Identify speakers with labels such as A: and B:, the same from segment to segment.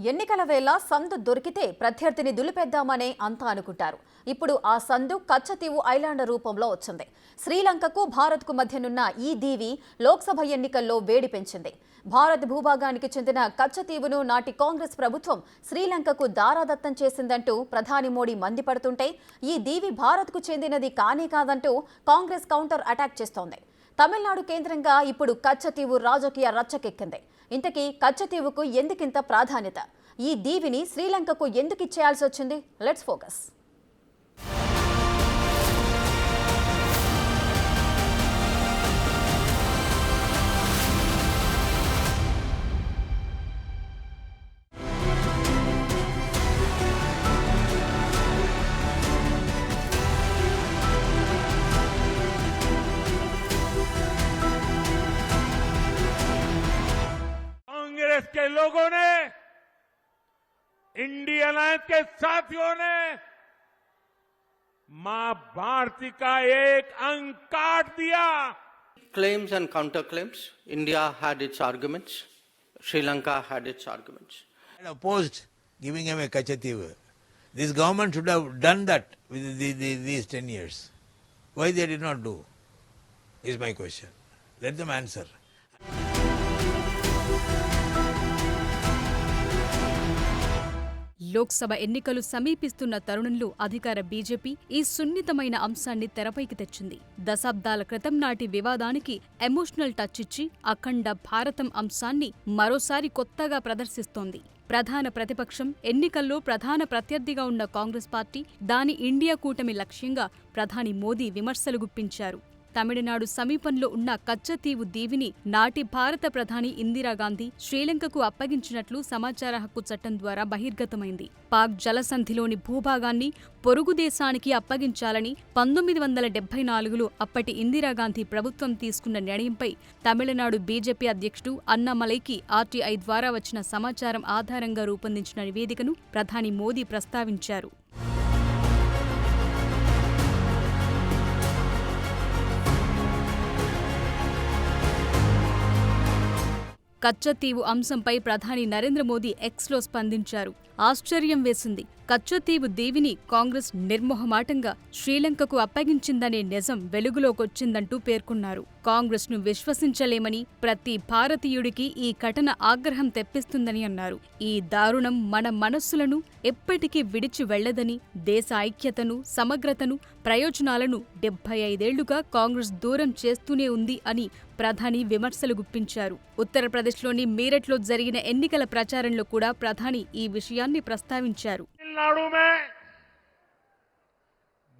A: ఎన్నికల వేళ సందు దొరికితే ప్రత్యర్థిని దులిపేద్దామనే అంతా అనుకుంటారు. ఇప్పుడు ఆ సందు కచ్చతీవు ఐలాండ్ రూపంలో వచ్చింది. శ్రీలంకకు భారత్కు మధ్యనున్న ఈ దీవి లోక్సభ ఎన్నికల్లో వేడి పెంచింది. భారత్ భూభాగానికి చెందిన కచ్చతీవును నాటి కాంగ్రెస్ ప్రభుత్వం శ్రీలంకకు దారాదత్తం చేసిందంటూ ప్రధాని మోడీ మండిపడుతుంటే, ఈ దీవి భారత్కు చెందినది కానే కాదంటూ కాంగ్రెస్ కౌంటర్ అటాక్ చేస్తోంది. తమిళనాడు కేంద్రంగా ఇప్పుడు కచ్చతీవు రాజకీయ రచ్చకెక్కింది. ఇంతకీ కచ్చతీవుకు ఎందుకింత ప్రాధాన్యత? ఈ దీవిని శ్రీలంకకు ఎందుకు ఇచ్చేయాల్సి వచ్చింది? Let's focus.
B: कांग्रेस के लोगों ने, इंडिया अलायंस के साथियों ने मां भारती का एक अंग काट दिया.
C: Claims and counterclaims. India had its arguments. Sri Lanka had its arguments.
D: I opposed giving him a Kachativu. This government should have done that with these 10 years. Why they did not do? Is my question. Let them answer.
E: Lok Sabha ఎన్నికలు సమీపిస్తున్న తరుణంలో అధికార BJP ఈ సున్నితమైన అంశాన్ని తెరపైకి తెచ్చింది. దశాబ్దాల క్రితం నాటి వివాదానికి ఎమోషనల్ టచ్ ఇచ్చి అఖండ భారతం అంశాన్ని మరోసారి కొత్తగా ప్రదర్శిస్తోంది. ప్రధాన ప్రతిపక్షం, ఎన్నికల్లో ప్రధాన ప్రత్యర్థిగా ఉన్న కాంగ్రెస్ పార్టీ, దాని ఇండియా కూటమి లక్ష్యంగా ప్రధాని మోదీ విమర్శలు గుప్పించారు. తమిళనాడు సమీపంలో ఉన్న కచ్చతీవు దీవిని నాటి భారత ప్రధాని ఇందిరాగాంధీ శ్రీలంకకు అప్పగించినట్లు సమాచార హక్కు చట్టం ద్వారా బహిర్గతమైంది. పాక్ జలసంధిలోని భూభాగాన్ని పొరుగు దేశానికి అప్పగించాలని 1974లో అప్పటి ఇందిరాగాంధీ ప్రభుత్వం తీసుకున్న నిర్ణయంపై తమిళనాడు బీజేపీ అధ్యక్షుడు అన్నామలైకి ఆర్టీఐ ద్వారా వచ్చిన సమాచారం ఆధారంగా రూపొందించిన నివేదికను ప్రధాని మోదీ ప్రస్తావించారు. కచ్చతీవు అంశంపై ప్రధాని నరేంద్ర మోదీ ఎక్స్లో స్పందించారు. ఆశ్చర్యం వేసింది. కచ్చతీవు దీవిని కాంగ్రెస్ నిర్మోహమాటంగా శ్రీలంకకు అప్పగించిందనే నిజం వెలుగులోకొచ్చిందంటూ పేర్కొన్నారు. కాంగ్రెస్ను విశ్వసించలేమని, ప్రతి భారతీయుడికి ఈ ఘటన ఆగ్రహం తెప్పిస్తుందని అన్నారు. ఈ దారుణం మన మనస్సులను ఎప్పటికీ విడిచి వెళ్లదని, దేశ ఐక్యతను, సమగ్రతను, ప్రయోజనాలను 75 ఏళ్లుగా కాంగ్రెస్ దూరం చేస్తూనే ఉంది అని ప్రధాని విమర్శలు గుప్పించారు. ఉత్తరప్రదేశ్లోని మీరట్లో జరిగిన ఎన్నికల ప్రచారంలో కూడా ప్రధాని ఈ విషయాన్ని ప్రస్తావించారు.
B: तमिलनाडु में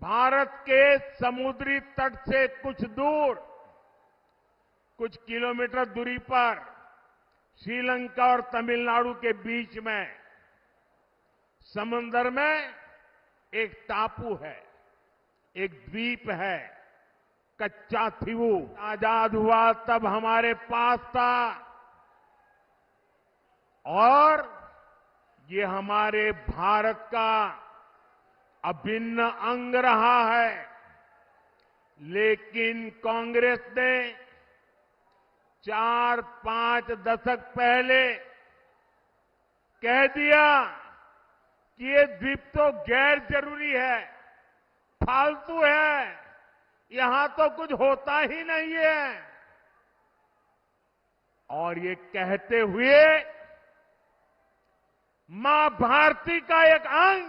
B: भारत के समुद्री तट से कुछ दूर, कुछ किलोमीटर दूरी पर श्रीलंका और तमिलनाडु के बीच में समंदर में एक टापू है, एक द्वीप है, कच्चाथीवू. आजाद हुआ तब हमारे पास था और ये हमारे भारत का अभिन्न अंग रहा है. लेकिन कांग्रेस ने 4-5 दशक पहले कह दिया कि ये द्वीप तो गैर जरूरी है, फालतू है, यहां तो कुछ होता ही नहीं है. और ये कहते हुए मां भारती का एक अंग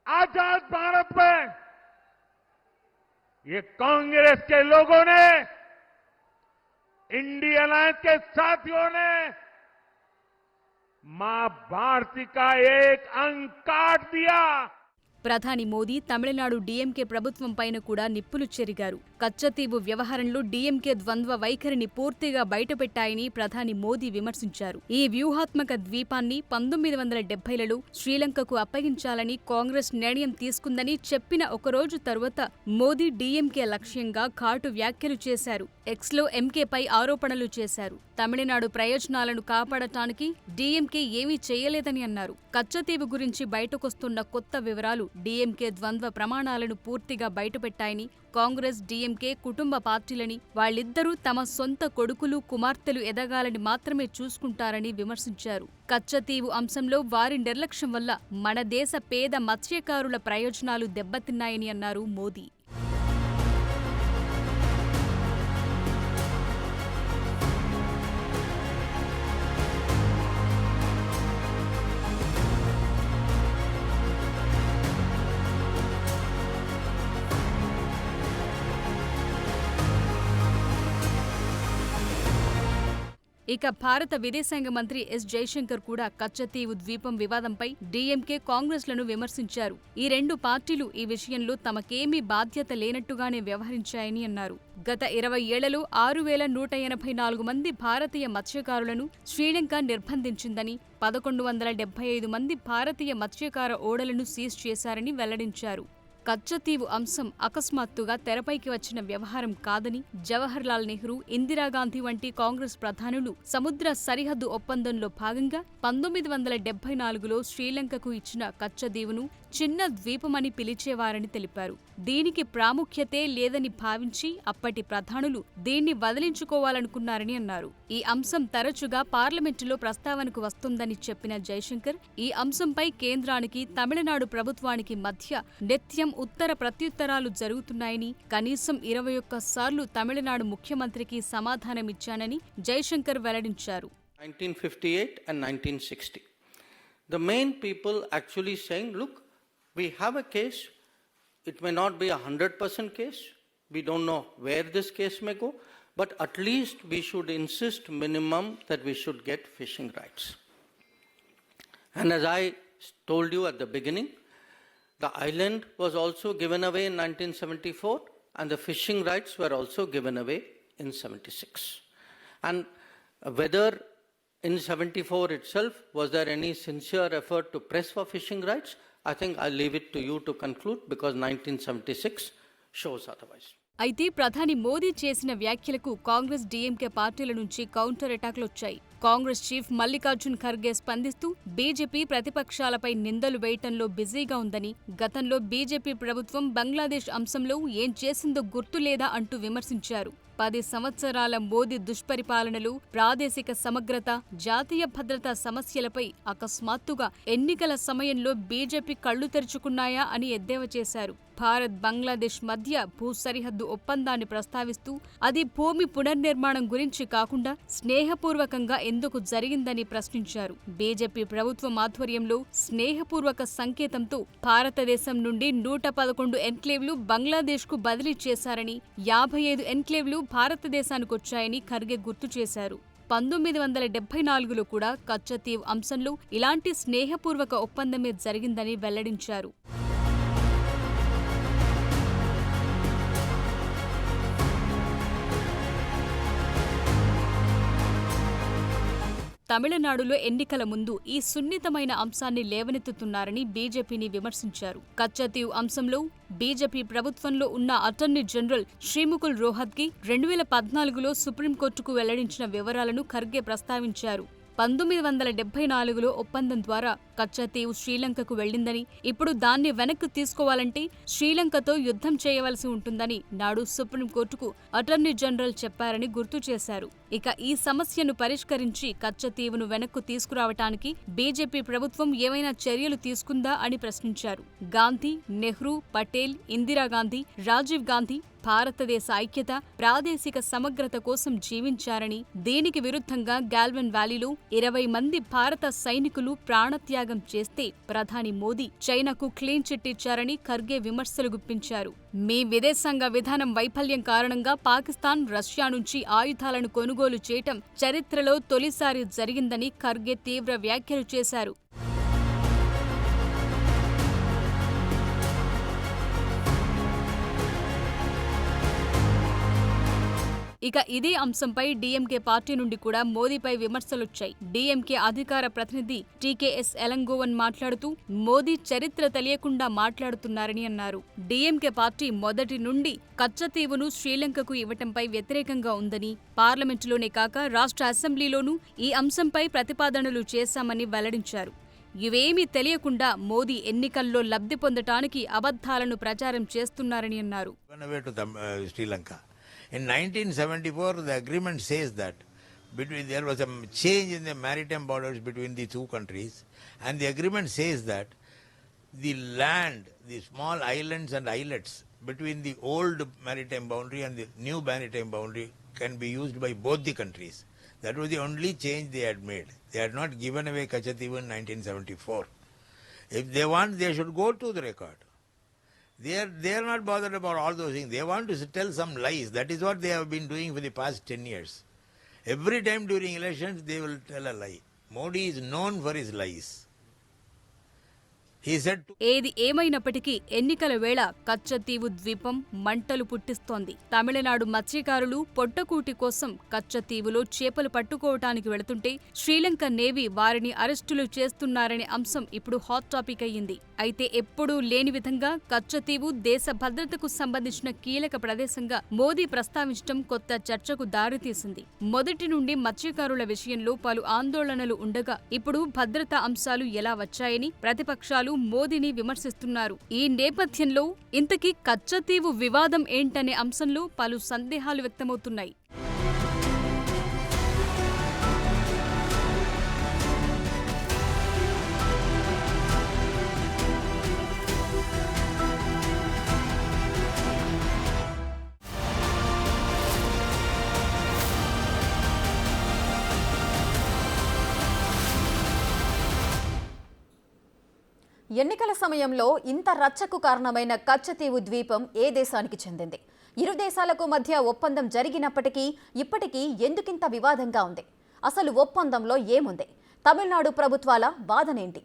B: आजाद भारत में ये कांग्रेस के लोगों ने, इंडिया अलायंस के साथियों ने मां भारती का एक अंग काट दिया.
E: ప్రధాని మోదీ తమిళనాడు డీఎంకే ప్రభుత్వం పైన కూడా నిప్పులు చెరిగారు. కచ్చతీవు వ్యవహారంలో డీఎంకే ద్వంద్వ వైఖరిని పూర్తిగా బయటపెట్టాయని ప్రధాని మోదీ విమర్శించారు. ఈ వ్యూహాత్మక ద్వీపాన్ని 1970లలో శ్రీలంకకు అప్పగించాలని కాంగ్రెస్ నిర్ణయం తీసుకుందని చెప్పిన ఒకరోజు తరువాత మోదీ డీఎంకే లక్ష్యంగా ఘాటు వ్యాఖ్యలు చేశారు. ఎక్స్లో ఎంకేపై ఆరోపణలు చేశారు. తమిళనాడు ప్రయోజనాలను కాపాడటానికి డీఎంకే ఏమీ చేయలేదని అన్నారు. కచ్చతీవు గురించి బయటకొస్తున్న కొత్త వివరాలు డీఎంకే ద్వంద్వ ప్రమాణాలను పూర్తిగా బయటపెట్టాయని, కాంగ్రెస్, డీఎంకే కుటుంబ పార్టీలని, వాళ్ళిద్దరూ తమ సొంత కొడుకులు, కుమార్తెలు ఎదగాలని మాత్రమే చూసుకుంటారని విమర్శించారు. కచ్చతీవు అంశంలో వారి నిర్లక్ష్యం వల్ల మన దేశ పేద మత్స్యకారుల ప్రయోజనాలు దెబ్బతిన్నాయని అన్నారు మోదీ. ఇక భారత విదేశాంగ మంత్రి ఎస్ జైశంకర్ కూడా కచ్చతీవు ద్వీపం వివాదంపై డీఎంకే, కాంగ్రెస్లను విమర్శించారు. ఈ రెండు పార్టీలు ఈ విషయంలో తమకేమీ బాధ్యత లేనట్టుగానే వ్యవహరించాయని అన్నారు. గత 20 ఏళ్లలో 6,184 మంది భారతీయ మత్స్యకారులను శ్రీలంక నిర్బంధించిందని, 1175 మంది భారతీయ మత్స్యకార ఓడలను సీజ్ చేశారని వెల్లడించారు. కచ్చతీవు అంశం అకస్మాత్తుగా తెరపైకి వచ్చిన వ్యవహారం కాదని, జవహర్లాల్ నెహ్రూ, ఇందిరాగాంధీ వంటి కాంగ్రెస్ ప్రధానులు సముద్ర సరిహద్దు ఒప్పందంలో భాగంగా 1974లో శ్రీలంకకు ఇచ్చిన కచ్చతీవును చిన్న ద్వీపమని పిలిచేవారని తెలిపారు. దీనికి ప్రాముఖ్యతే లేదని భావించి అప్పటి ప్రధానులు దీన్ని వదిలించుకోవాలనుకున్నారని అన్నారు. ఈ అంశం తరచుగా పార్లమెంటులో ప్రస్తావనకు వస్తుందని చెప్పిన జైశంకర్, ఈ అంశంపై కేంద్రానికి, తమిళనాడు ప్రభుత్వానికి మధ్య నిత్యం ఉత్తర ప్రత్యుత్తరాలు జరుగుతున్నాయని, కనీసం 21 సార్లు తమిళనాడు ముఖ్యమంత్రికి సమాధానమిచ్చానని జైశంకర్ వెల్లడించారు.
C: 1958 and 1960. The main people actually saying, look, we have a case. It may not be 100% case. We don't know where this case may go, but at least we should insist minimum that we should get fishing rights. And as I told you at the beginning, the island was also given away in 1974 and the fishing rights were also given away in 76. And whether in 74 itself was there any sincere effort to press for fishing rights, I think I'll leave it to you to conclude because 1976 shows otherwise.
E: అయితే ప్రధాని మోదీ చేసిన వ్యాఖ్యలకు Congress, DMK పార్టీల నుంచి counter అటాక్లొచ్చాయి. Congress chief Mallikarjun Kharge స్పందిస్తూ BJP ప్రతిపక్షాలపై నిందలు వేయటంలో బిజీగా ఉందని, గతంలో బీజేపీ ప్రభుత్వం బంగ్లాదేశ్ అంశంలో ఏం చేసిందో గుర్తులేదా అంటూ విమర్శించారు. 10 సంవత్సరాల మోదీ దుష్పరిపాలనలు, ప్రాదేశిక సమగ్రత, జాతీయ భద్రతా సమస్యలపై అకస్మాత్తుగా ఎన్నికల సమయంలో బీజేపీ కళ్లు తెరుచుకున్నాయా అని ఎద్దేవా చేశారు. భారత్, బంగ్లాదేశ్ మధ్య భూ సరిహద్దు ఒప్పందాన్ని ప్రస్తావిస్తూ అది భూమి పునర్నిర్మాణం గురించి కాకుండా స్నేహపూర్వకంగా ఎందుకు జరిగిందని ప్రశ్నించారు. బీజేపీ ప్రభుత్వం ఆధ్వర్యంలో స్నేహపూర్వక సంకేతంతో భారతదేశం నుండి 111 ఎన్క్లేవ్లు బంగ్లాదేశ్కు బదిలీ చేశారని, 55 ఎన్క్లేవ్లు భారతదేశానికొచ్చాయని ఖర్గే గుర్తు చేశారు. 1974లో కూడా కచ్చతీవ్ అంశంలో ఇలాంటి స్నేహపూర్వక ఒప్పందమే జరిగిందని వెల్లడించారు. తమిళనాడులో ఎన్నికల ముందు ఈ సున్నితమైన అంశాన్ని లేవనెత్తుతున్నారని బీజేపీని విమర్శించారు. కచ్చతీవ్ అంశంలో బీజేపీ ప్రభుత్వంలో ఉన్న అటార్నీ జనరల్ శ్రీముకుల్ రోహత్గి 2014లో సుప్రీంకోర్టుకు వెల్లడించిన వివరాలను ఖర్గే ప్రస్తావించారు. 1974లో ఒప్పందం ద్వారా కచ్చతీవు శ్రీలంకకు వెళ్లిందని, ఇప్పుడు దాన్ని వెనక్కి తీసుకోవాలంటే శ్రీలంకతో యుద్ధం చేయవలసి ఉంటుందని నాడు సుప్రీంకోర్టుకు అటార్నీ జనరల్ చెప్పారని గుర్తు చేశారు. ఇక ఈ సమస్యను పరిష్కరించి కచ్చతీవును వెనక్కు తీసుకురావటానికి బీజేపీ ప్రభుత్వం ఏమైనా చర్యలు తీసుకుందా అని ప్రశ్నించారు. గాంధీ, నెహ్రూ, పటేల్, ఇందిరాగాంధీ, రాజీవ్ గాంధీ భారతదేశ ఐక్యత, ప్రాదేశిక సమగ్రత కోసం జీవించారని, దీనికి విరుద్ధంగా గాల్వన్ వ్యాలీలో 20 మంది భారత సైనికులు ప్రాణత్యాగం చేస్తే ప్రధాని మోదీ చైనాకు క్లీన్ చిట్ ఇచ్చారని ఖర్గే విమర్శలు గుప్పించారు. మీ విదేశాంగ విధానం వైఫల్యం కారణంగా పాకిస్తాన్, రష్యా నుంచి ఆయుధాలను కొనుగోలు చేయటం చరిత్రలో తొలిసారి జరిగిందని ఖర్గే తీవ్ర వ్యాఖ్యలు చేశారు. ఇక ఇదే అంశంపై డీఎంకే పార్టీ నుండి కూడా మోదీపై విమర్శలొచ్చాయి. డీఎంకే అధికార ప్రతినిధి టీకేఎస్ ఎలంగోవన్ మాట్లాడుతూ మోదీ చరిత్ర తెలియకుండా మాట్లాడుతున్నారని అన్నారు. డీఎంకే పార్టీ మొదటి నుండి కచ్చతీవును శ్రీలంకకు ఇవ్వటంపై వ్యతిరేకంగా ఉందని, పార్లమెంటులోనే కాక రాష్ట్ర అసెంబ్లీలోనూ ఈ అంశంపై ప్రతిపాదనలు చేశామని వెల్లడించారు. ఇవేమీ తెలియకుండా మోదీ ఎన్నికల్లో లబ్ధి పొందటానికి అబద్ధాలను ప్రచారం చేస్తున్నారని అన్నారు.
D: Given away to Sri Lanka. In 1974, the agreement says that there was a change in the maritime borders between the two countries, and the agreement says that the land, the small islands and islets between the old maritime boundary and the new maritime boundary can be used by both the countries. That was the only change they had made. They had not given away Kachativu in 1974. If they want, they should go to the record. They are not bothered about all those things. They want to tell some lies. That is what they have been doing for the past 10 years. Every time during elections, they will tell a lie. Modi is known for his lies. He said to
E: ఏది ఏమైనప్పటికీ ఎన్నికల వేళ కచ్చతీవు ద్వీపం మంటలు పుట్టిస్తోంది. తమిళనాడు మత్స్యకారులు పొట్టకూటి కోసం కచ్చతీవులో చేపలు పట్టుకోవటానికి వెళుతుంటే శ్రీలంక నేవీ వారిని అరెస్టులు చేస్తున్నారనే అంశం ఇప్పుడు హాట్ టాపిక్ అయ్యింది. అయితే ఎప్పుడూ లేని విధంగా కచ్చతీవు దేశ భద్రతకు సంబంధించిన కీలక ప్రదేశంగా మోదీ ప్రస్తావించడం కొత్త చర్చకు దారితీసింది. మొదటి నుండి మత్స్యకారుల విషయంలో పలు ఆందోళనలు ఉండగా ఇప్పుడు భద్రతా అంశాలు ఎలా వచ్చాయని ప్రతిపక్షాలు మోదీని విమర్శిస్తున్నారు. ఈ నేపథ్యంలో ఇంతకీ కచ్చతీవు వివాదం ఏంటనే అంశంలో పలు సందేహాలు వ్యక్తమవుతున్నాయి.
A: ఎన్నికల సమయంలో ఇంత రచ్చకు కారణమైన కచ్చతీవు ద్వీపం ఏ దేశానికి చెందింది? ఇరు దేశాలకు మధ్య ఒప్పందం జరిగినప్పటికీ ఇప్పటికీ ఎందుకింత వివాదంగా ఉంది? అసలు ఒప్పందంలో ఏముంది? తమిళనాడు ప్రభుత్వాల వాదనేంటి?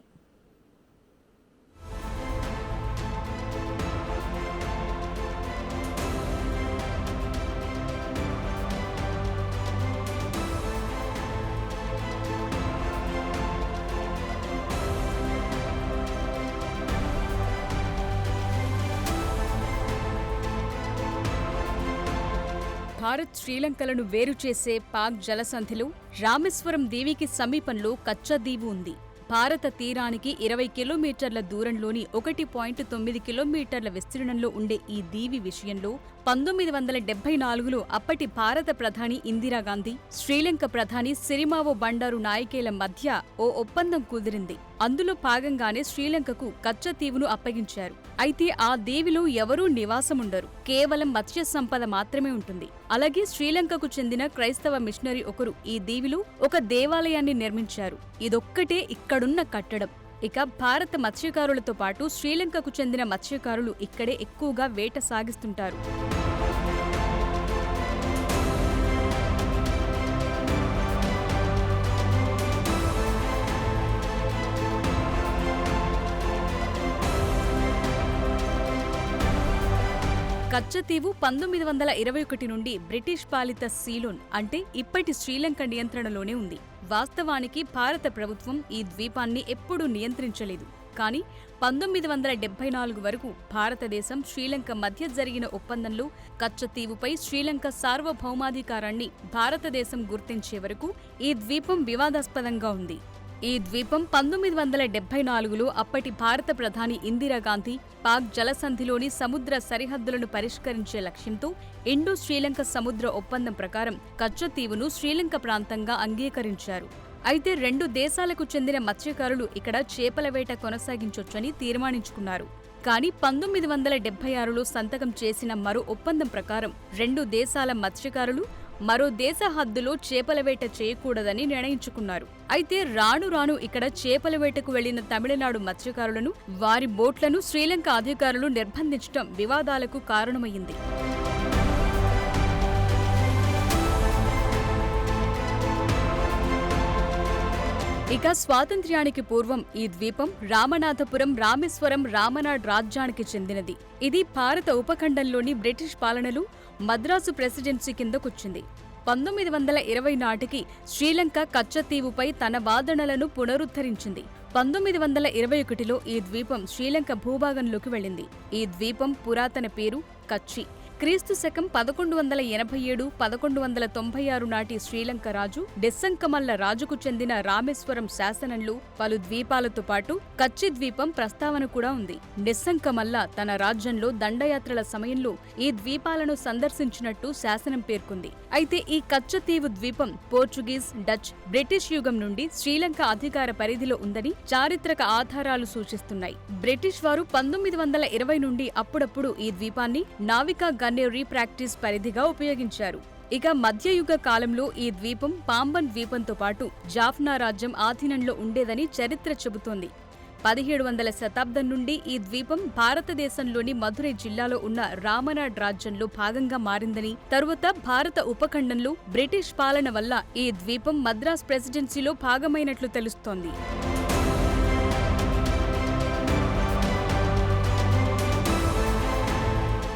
E: భారత్ శ్రీలంకలను వేరు చేసే పాక్ జలసంధిలో రామేశ్వరం దీవికి సమీపంలో కచ్చదీవు ఉంది. భారత తీరానికి 20 కిలోమీటర్ల దూరంలోని 1.9 కిలోమీటర్ల విస్తీర్ణంలో ఉండే ఈ దీవి విషయంలో 1974లో అప్పటి భారత ప్రధాని ఇందిరాగాంధీ, శ్రీలంక ప్రధాని సిరిమావో బండారు నాయకేల మధ్య ఓ ఒప్పందం కుదిరింది. అందులో భాగంగానే శ్రీలంకకు కచ్చతీవును అప్పగించారు. అయితే ఆ దీవిలో ఎవరూ నివాసముండరు, కేవలం మత్స్య సంపద మాత్రమే ఉంటుంది. అలాగే శ్రీలంకకు చెందిన క్రైస్తవ మిషనరీ ఒకరు ఈ దీవిలో ఒక దేవాలయాన్ని నిర్మించారు. ఇదొక్కటే ఇక్కడున్న కట్టడం. ఇక భారత మత్స్యకారులతో పాటు శ్రీలంకకు చెందిన మత్స్యకారులు ఇక్కడే ఎక్కువగా వేట సాగిస్తుంటారు. కచ్చతీవు 1921 నుండి బ్రిటిష్ పాలిత సీలోన్ అంటే ఇప్పటి శ్రీలంక నియంత్రణలోనే ఉంది. వాస్తవానికి భారత ప్రభుత్వం ఈ ద్వీపాన్ని ఎప్పుడూ నియంత్రించలేదు. కానీ 1974 వరకు భారతదేశం శ్రీలంక మధ్య జరిగిన ఒప్పందంలో కచ్చతీవుపై శ్రీలంక సార్వభౌమాధికారాన్ని భారతదేశం గుర్తించే వరకు ఈ ద్వీపం వివాదాస్పదంగా ఉంది. ఈ ద్వీపం 1974లో అప్పటి భారత ప్రధాని ఇందిరాగాంధీ పాక్ జలసంధిలోని సముద్ర సరిహద్దులను పరిష్కరించే లక్ష్యంతో ఇండో శ్రీలంక సముద్ర ఒప్పందం ప్రకారం కచ్చతీవును శ్రీలంక ప్రాంతంగా అంగీకరించారు. అయితే రెండు దేశాలకు చెందిన మత్స్యకారులు ఇక్కడ చేపల వేట కొనసాగించొచ్చని తీర్మానించుకున్నారు. కానీ 1976లో సంతకం చేసిన మరో ఒప్పందం ప్రకారం రెండు దేశాల మత్స్యకారులు మరో దేశ హద్దులో చేపల వేట చేయకూడదని నిర్ణయించుకున్నారు. అయితే రాను రాను ఇక్కడ చేపల వేటకు వెళ్లిన తమిళనాడు మత్స్యకారులను, వారి బోట్లను శ్రీలంక అధికారులు నిర్బంధించడం వివాదాలకు కారణమైంది. ఇక స్వాతంత్ర్యానికి పూర్వం ఈ ద్వీపం రామనాథపురం, రామేశ్వరం, రామనాడ్ రాజ్యానికి చెందినది. ఇది భారత ఉపఖండంలోని బ్రిటిష్ పాలనలో మద్రాసు ప్రెసిడెన్సీ కిందకొచ్చింది. 1920 నాటికి శ్రీలంక కచ్చతీవుపై తన వాదనలను పునరుద్ధరించింది. 1921లో ఈ ద్వీపం శ్రీలంక భూభాగంలోకి వెళ్ళింది. ఈ ద్వీపం పురాతన పేరు కచ్చి. క్రీస్తు శకం 1187, 1196 నాటి శ్రీలంక రాజు డెస్సంకమల్ల రాజుకు చెందిన రామేశ్వరం శాసనంలో పలు ద్వీపాలతో పాటు కచ్చి ద్వీపం ప్రస్తావన కూడా ఉంది. డెస్సంకమల్ల తన రాజ్యంలో దండయాత్రల సమయంలో ఈ ద్వీపాలను సందర్శించినట్టు శాసనం పేర్కొంది. అయితే ఈ కచ్చతీవు ద్వీపం పోర్చుగీస్, డచ్, బ్రిటిష్ యుగం నుండి శ్రీలంక అధికార పరిధిలో ఉందని చారిత్రక ఆధారాలు సూచిస్తున్నాయి. బ్రిటిష్ వారు 1920 నుండి అప్పుడప్పుడు ఈ ద్వీపాన్ని నావికా గన్నేరీ ప్రాక్టీస్ పరిధిగా ఉపయోగించారు. ఇక మధ్యయుగ కాలంలో ఈ ద్వీపం పాంబన్ ద్వీపంతో పాటు జాఫ్నా రాజ్యం ఆధీనంలో ఉండేదని చరిత్ర చెబుతోంది. 1700వ శతాబ్దం నుండి ఈ ద్వీపం భారతదేశంలోని మధురై జిల్లాలో ఉన్న రామనాడ్ రాజ్యంలో భాగంగా మారిందని, తరువాత భారత ఉపఖండంలో బ్రిటిష్ పాలన వల్ల ఈ ద్వీపం మద్రాస్ ప్రెసిడెన్సీలో భాగమైనట్లు తెలుస్తోంది.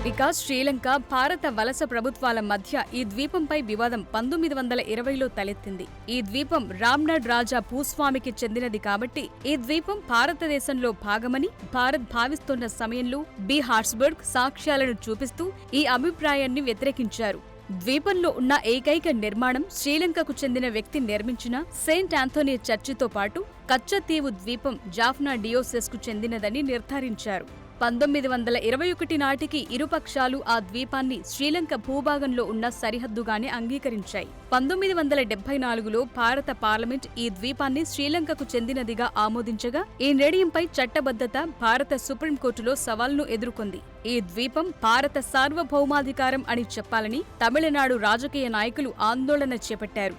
E: ఇక శ్రీలంక, భారత వలస ప్రభుత్వాల మధ్య ఈ ద్వీపంపై వివాదం 1920లో తలెత్తింది. ఈ ద్వీపం రామ్నాడ్ రాజా భూస్వామికి చెందినది కాబట్టి ఈ ద్వీపం భారతదేశంలో భాగమని భారత్ భావిస్తున్న సమయంలో బి. హార్స్బర్గ్ సాక్ష్యాలను చూపిస్తూ ఈ అభిప్రాయాన్ని వ్యతిరేకించారు. ద్వీపంలో ఉన్న ఏకైక నిర్మాణం శ్రీలంకకు చెందిన వ్యక్తి నిర్మించిన సెయింట్ ఆంథోనీ చర్చితో పాటు కచ్చతీవు ద్వీపం జాఫ్నా డియోసెస్కు చెందినదని నిర్ధారించారు. 1921 నాటికి ఇరుపక్షాలు ఆ ద్వీపాన్ని శ్రీలంక భూభాగంలో ఉన్న సరిహద్దుగానే అంగీకరించాయి. 1974లో భారత పార్లమెంట్ ఈ ద్వీపాన్ని శ్రీలంకకు చెందినదిగా ఆమోదించగా ఈ నిర్ణయంపై చట్టబద్ధత భారత సుప్రీంకోర్టులో సవాల్ను ఎదుర్కొంది. ఈ ద్వీపం భారత సార్వభౌమాధికారం అని చెప్పాలని తమిళనాడు రాజకీయ నాయకులు ఆందోళన చేపట్టారు.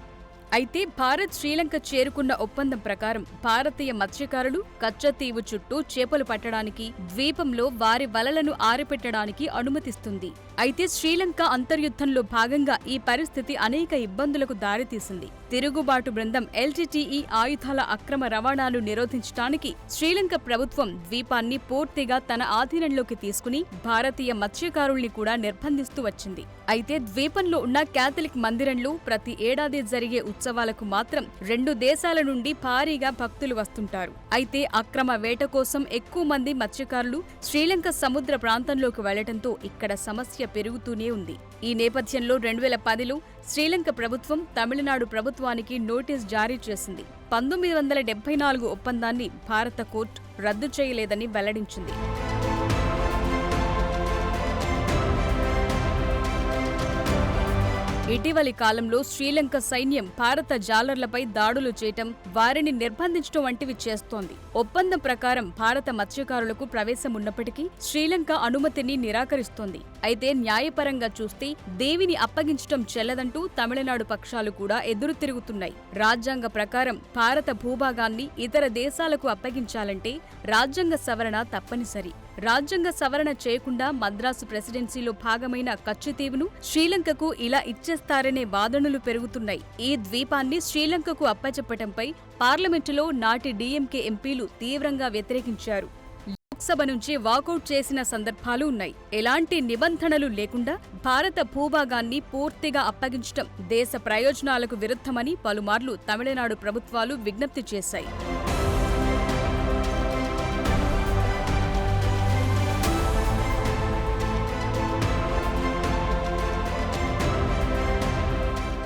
E: అయితే భారత్ శ్రీలంక చేరుకున్న ఒప్పందం ప్రకారం భారతీయ మత్స్యకారులు కచ్చతీవు చుట్టూ చేపలు పట్టడానికి, ద్వీపంలో వారి వలలను ఆరిపెట్టడానికి అనుమతిస్తుంది. అయితే శ్రీలంక అంతర్యుద్ధంలో భాగంగా ఈ పరిస్థితి అనేక ఇబ్బందులకు దారితీసింది. తిరుగుబాటు బృందం ఎల్టీటీఈ ఆయుధాల అక్రమ రవాణాను నిరోధించడానికి శ్రీలంక ప్రభుత్వం ద్వీపాన్ని పూర్తిగా తన ఆధీనంలోకి తీసుకుని భారతీయ మత్స్యకారుల్ని కూడా నిర్బంధిస్తూ వచ్చింది. అయితే ద్వీపంలో ఉన్న క్యాథలిక్ మందిరంలో ప్రతి ఏడాది జరిగే ఉత్సవాలకు మాత్రం 2 దేశాల నుండి భారీగా భక్తులు వస్తుంటారు. అయితే అక్రమ వేట కోసం ఎక్కువ మంది మత్స్యకారులు శ్రీలంక సముద్ర ప్రాంతంలోకి వెళ్లడంతో ఇక్కడ సమస్య పెరుగుతూనే ఉంది. ఈ నేపథ్యంలో 2010లో శ్రీలంక ప్రభుత్వం తమిళనాడు ప్రభుత్వానికి నోటీస్ జారీ చేసింది. 1974 ఒప్పందాన్ని భారత కోర్టు రద్దు చేయలేదని వెల్లడించింది. ఇటీవలి కాలంలో శ్రీలంక సైన్యం భారత జాలర్లపై దాడులు చేయటం, వారిని నిర్బంధించడం వంటివి చేస్తోంది. ఒప్పందం ప్రకారం భారత మత్స్యకారులకు ప్రవేశం ఉన్నప్పటికీ శ్రీలంక అనుమతిని నిరాకరిస్తోంది. అయితే న్యాయపరంగా చూస్తే దేవిని అప్పగించటం చెల్లదంటూ తమిళనాడు పక్షాలు కూడా ఎదురు తిరుగుతున్నాయి. రాజ్యాంగ ప్రకారం భారత భూభాగాన్ని ఇతర దేశాలకు అప్పగించాలంటే రాజ్యాంగ సవరణ తప్పనిసరి. రాజ్యాంగ సవరణ చేయకుండా మద్రాసు ప్రెసిడెన్సీలో భాగమైన కచ్చతీవును శ్రీలంకకు ఇలా ఇచ్చేస్తారనే వాదనలు పెరుగుతున్నాయి. ఈ ద్వీపాన్ని శ్రీలంకకు అప్పచెప్పటంపై పార్లమెంటులో నాటి డీఎంకే ఎంపీలు తీవ్రంగా వ్యతిరేకించారు. లోక్సభ నుంచి వాకౌట్ చేసిన సందర్భాలు ఉన్నాయి. ఎలాంటి నిబంధనలు లేకుండా భారత భూభాగాన్ని పూర్తిగా అప్పగించటం దేశ ప్రయోజనాలకు విరుద్ధమని పలుమార్లు తమిళనాడు ప్రభుత్వాలు విజ్ఞప్తి చేశాయి.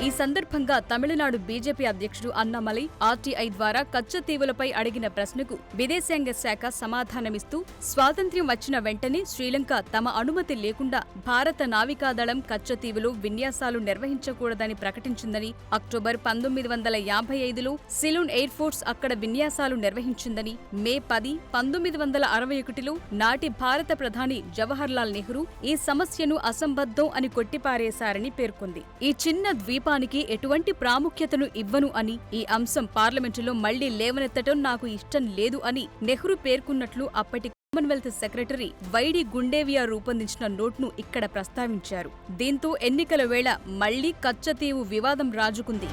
E: ఈ సందర్భంగా తమిళనాడు బీజేపీ అధ్యక్షుడు అన్నామలై ఆర్టీఐ ద్వారా కచ్చతీవులపై అడిగిన ప్రశ్నకు విదేశాంగ శాఖ సమాధానమిస్తూ స్వాతంత్ర్యం వచ్చిన వెంటనే శ్రీలంక తమ అనుమతి లేకుండా భారత నావికాదళం కచ్చతీవులో విన్యాసాలు నిర్వహించకూడదని ప్రకటించిందని, అక్టోబర్ 1955లో సిలోన్ ఎయిర్ ఫోర్స్ అక్కడ విన్యాసాలు నిర్వహించిందని, మే 10, 1961లో నాటి భారత ప్రధాని జవహర్లాల్ నెహ్రూ ఈ సమస్యను అసంబద్ధం అని కొట్టిపారేశారని పేర్కొంది. ఈ చిన్న ద్వీపానికి ఎటువంటి ప్రాముఖ్యతను ఇవ్వను అని, ఈ అంశం పార్లమెంటులో మళ్లీ లేవనెత్తడం నాకు ఇష్టం లేదు అని నెహ్రూ పేర్కొన్నట్లు అప్పటి కామన్వెల్త్ సెక్రటరీ వైడి గుండేవియా రూపొందించిన నోట్ను ఇక్కడ ప్రస్తావించారు. దీంతో ఎన్నికల వేళ మళ్లీ కచ్చతీవు వివాదం రాజుకుంది.